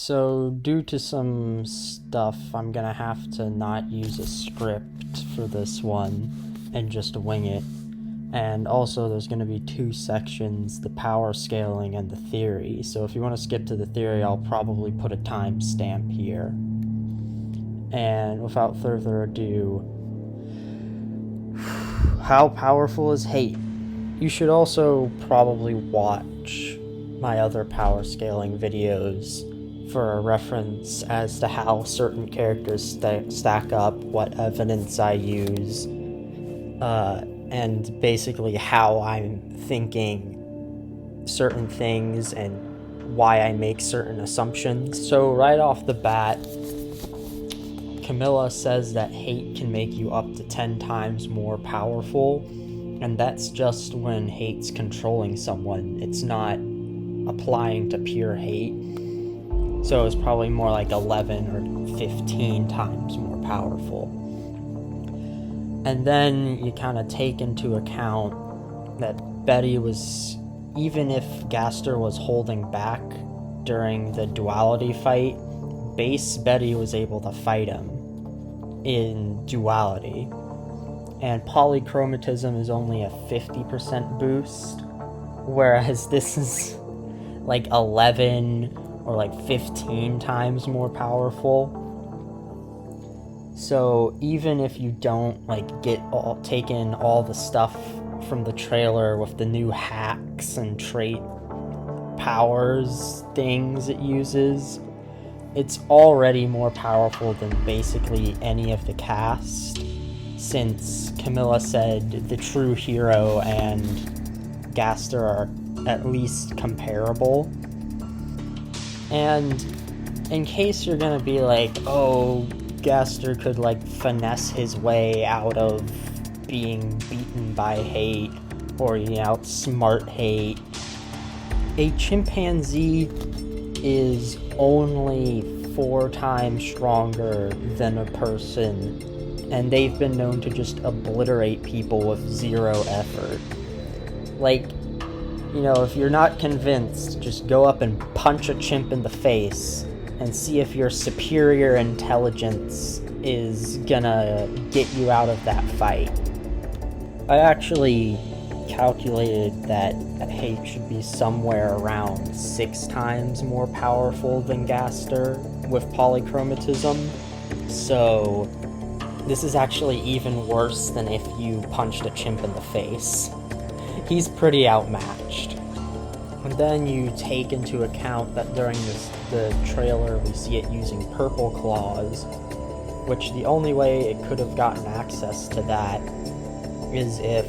So, due to some stuff, I'm gonna have to not use a script for this one and just wing it. And also, there's gonna be two sections, the power scaling and the theory. So, if you want to skip to the theory, I'll probably put a timestamp here. And without further ado, how powerful is hate? You should also probably watch my other power scaling videos for a reference as to how certain characters stack up, what evidence I use, and basically how I'm thinking certain things and why I make certain assumptions. So right off the bat, Camilla says that hate can make you up to 10 times more powerful, and that's just when hate's controlling someone. It's not applying to pure hate. So it's probably more like 11 or 15 times more powerful. And then you kind of take into account that Betty was, even if Gaster was holding back during the duality fight, base Betty was able to fight him in duality. And polychromatism is only a 50% boost, whereas this is like 11 or like 15 times more powerful. So even if you don't take in all the stuff from the trailer with the new hacks and trait powers things it uses, it's already more powerful than basically any of the cast, since Camilla said the true hero and Gaster are at least comparable. And in case you're gonna be like, oh, Gaster could finesse his way out of being beaten by hate or outsmart hate, a chimpanzee is only 4 times stronger than a person, and they've been known to just obliterate people with 0 effort. If you're not convinced, just go up and punch a chimp in the face and see if your superior intelligence is gonna get you out of that fight. I actually calculated that hate should be somewhere around 6 times more powerful than Gaster with polychromatism, so this is actually even worse than if you punched a chimp in the face. He's pretty outmatched. And then you take into account that during the trailer we see it using purple claws, which the only way it could have gotten access to that is if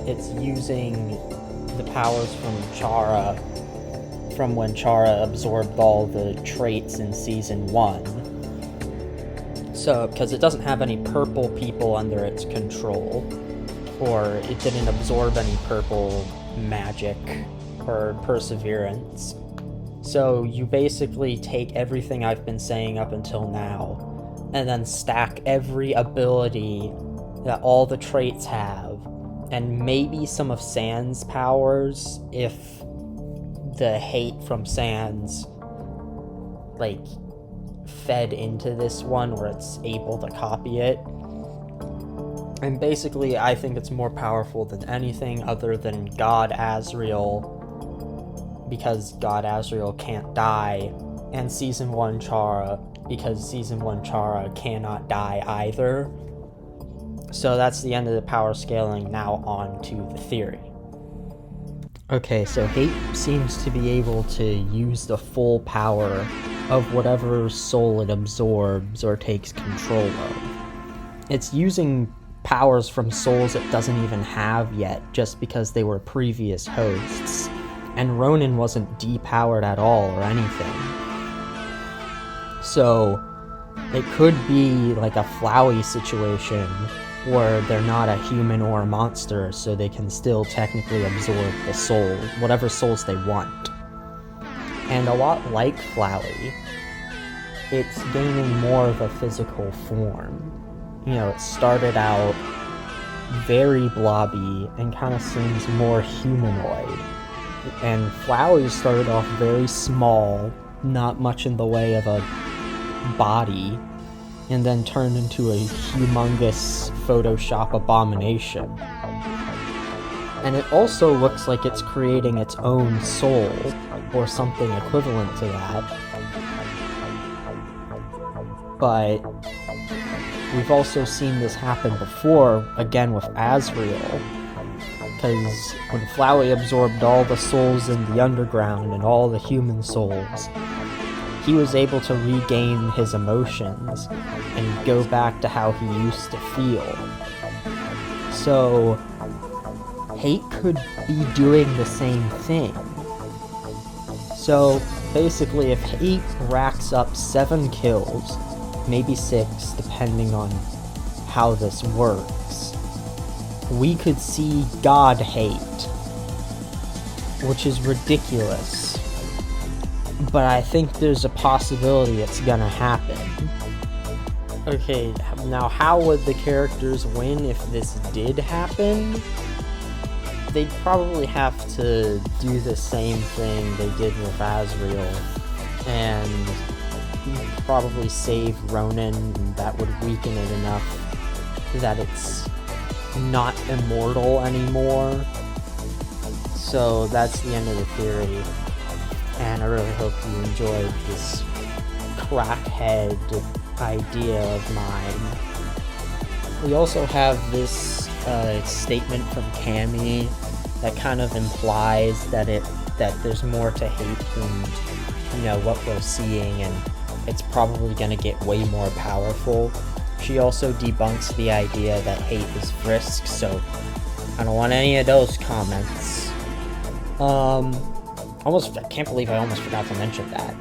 it's using the powers from Chara, from when Chara absorbed all the traits in Season 1. So, because it doesn't have any purple people under its control, or it didn't absorb any purple magic or perseverance. So you basically take everything I've been saying up until now, and then stack every ability that all the traits have, and maybe some of Sans' powers if the hate from Sans fed into this one where it's able to copy it. And basically, I think it's more powerful than anything other than God Azrael, because God Azrael can't die, and Season 1 Chara, because Season 1 Chara cannot die either. So that's the end of the power scaling. Now on to the theory. Okay, so hate seems to be able to use the full power of whatever soul it absorbs or takes control of. It's using powers from souls it doesn't even have yet, just because they were previous hosts, and Ronan wasn't depowered at all or anything. So it could be like a Flowey situation where they're not a human or a monster, so they can still technically absorb the soul, whatever souls they want. And a lot like Flowey, it's gaining more of a physical form. It started out very blobby and kind of seems more humanoid. And Flowey started off very small not much in the way of a body, and then turned into a humongous Photoshop abomination. And it also looks like it's creating its own soul, or something equivalent to that. But we've also seen this happen before, again with Azrael, because when Flowey absorbed all the souls in the underground and all the human souls, he was able to regain his emotions and go back to how he used to feel. So, Hate could be doing the same thing. So, basically, if Hate racks up 7 kills, maybe 6, depending on how this works, we could see God Hate, which is ridiculous. But I think there's a possibility it's gonna happen. Okay, now how would the characters win if this did happen? They'd probably have to do the same thing they did with Azrael, and probably save Ronan, and that would weaken it enough that it's not immortal anymore. So that's the end of the theory, and I really hope you enjoyed this crackhead idea of mine. We also have this statement from Cammy that kind of implies that there's more to Hate than what we're seeing, and it's probably going to get way more powerful. She also debunks the idea that Hate is Frisk, so I don't want any of those comments. I can't believe I almost forgot to mention that.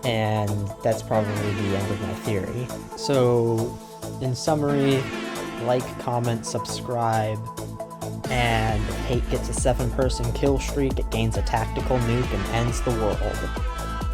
And that's probably the end of my theory. So, in summary, like, comment, subscribe, and if Hate gets a 7-person kill streak, it gains a tactical nuke and ends the world.